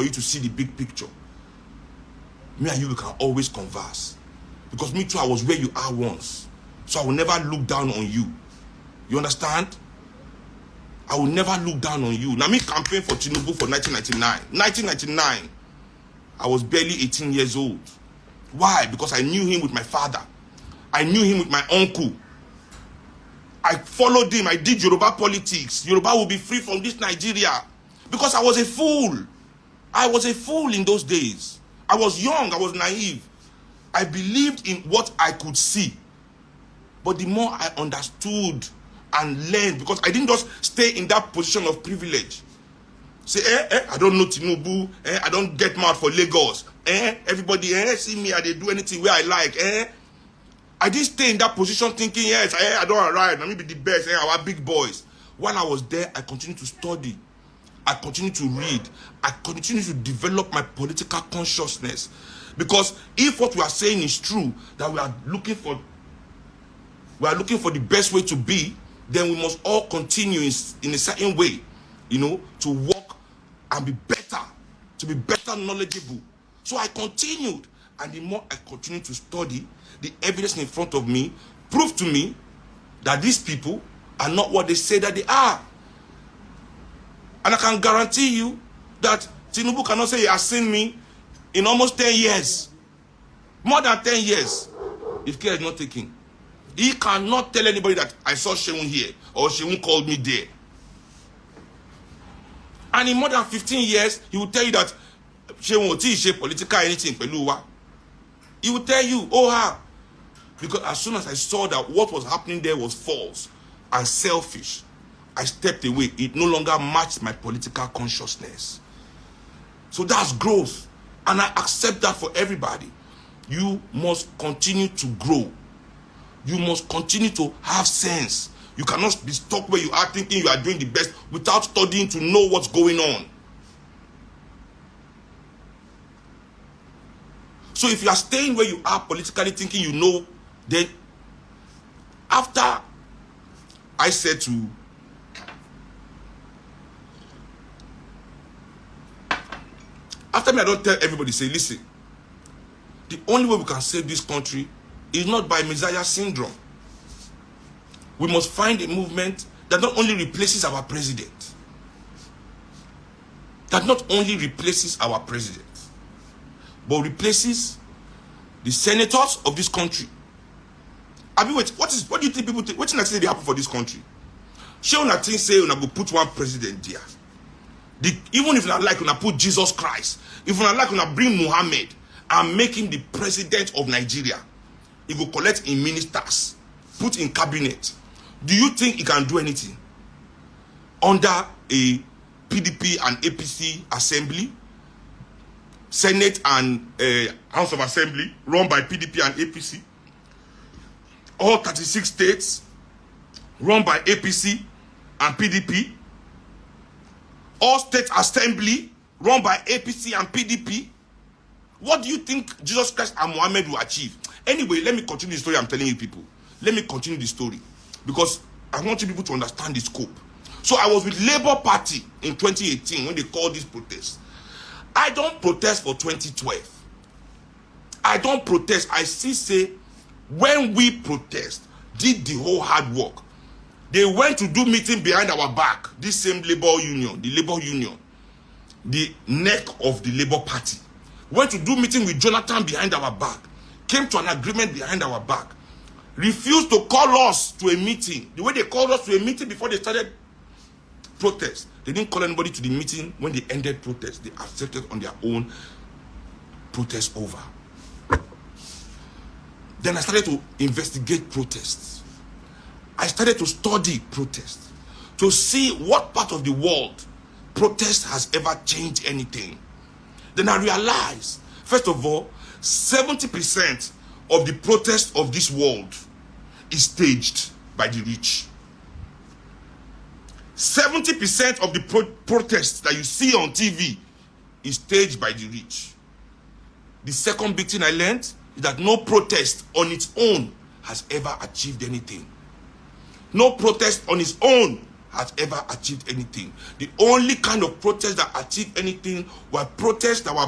for you to see the big picture. Me and you, we can always converse. Because me too, I was where you are once. So I will never look down on you. You understand? I will never look down on you. Now me campaign for Tinubu for 1999. 1999, I was barely 18 years old. Why? Because I knew him with my father. I knew him with my uncle. I followed him. I did Yoruba politics. Yoruba will be free from this Nigeria. Because I was a fool. I was a fool in those days. I was young. I was naive. I believed in what I could see. But the more I understood and learned, because I didn't just stay in that position of privilege. Say, I don't know Tinubu. I don't get mad for Lagos. Everybody, see me, I they do anything where I like. I didn't stay in that position thinking, yes, I don't arrive. Let me be the best. Our big boys. While I was there, I continued to study. I continued to read. I continued to develop my political consciousness. Because if what we are saying is true, that we are looking for the best way to be, then we must all continue in a certain way, to work and be better, to be better knowledgeable. So I continued, and the more I continued to study, the evidence in front of me proved to me that these people are not what they say that they are. And I can guarantee you that Tinubu cannot say he has seen me in almost 10 years. More than 10 years, if care is not taken. He cannot tell anybody that I saw Seun here or Seun called me there. And in more than 15 years, he will tell you that Seun will teach political anything. He will tell you, because as soon as I saw that what was happening there was false and selfish, I stepped away. It no longer matched my political consciousness. So that's growth. And I accept that for everybody. You must continue to grow. You must continue to have sense. You cannot be stuck where you are thinking you are doing the best without studying to know what's going on. So if you are staying where you are politically thinking you know, then after I said to after me, I don't tell everybody, say, listen, the only way we can save this country is not by Messiah syndrome. We must find a movement that not only replaces our president, but replaces the senators of this country. I mean, what do you think people think? What do you think they happen for this country? Seun think say we go put one president there. Even if you like you put Jesus Christ, if you like you bring Muhammad and make him the president of Nigeria, he will collect in ministers, put in cabinet. Do you think he can do anything under a PDP and APC assembly, Senate and House of Assembly run by PDP and APC, all 36 states run by APC and PDP, all state assembly run by APC and PDP? What do you think Jesus Christ and Muhammad will achieve? Anyway, let me continue the story I'm telling you people. Let me continue the story because I want you people to understand the scope. So I was with Labour Party in 2018 when they called this protest. I don't protest for 2012. I don't protest. I still say when we protest, did the whole hard work. They went to do meeting behind our back. This same labor union, the neck of the Labour Party, went to do meeting with Jonathan behind our back, came to an agreement behind our back, refused to call us to a meeting. The way they called us to a meeting before they started protest, they didn't call anybody to the meeting. When they ended protest, they accepted on their own, protest over. Then I started to investigate protests. I started to study protests to see what part of the world protest has ever changed anything. Then I realized, first of all, 70% of the protests of this world is staged by the rich. 70% of the protests that you see on TV is staged by the rich. The second big thing I learned is that no protest on its own has ever achieved anything. No protest on its own has ever achieved anything. The only kind of protest that achieved anything were protests that were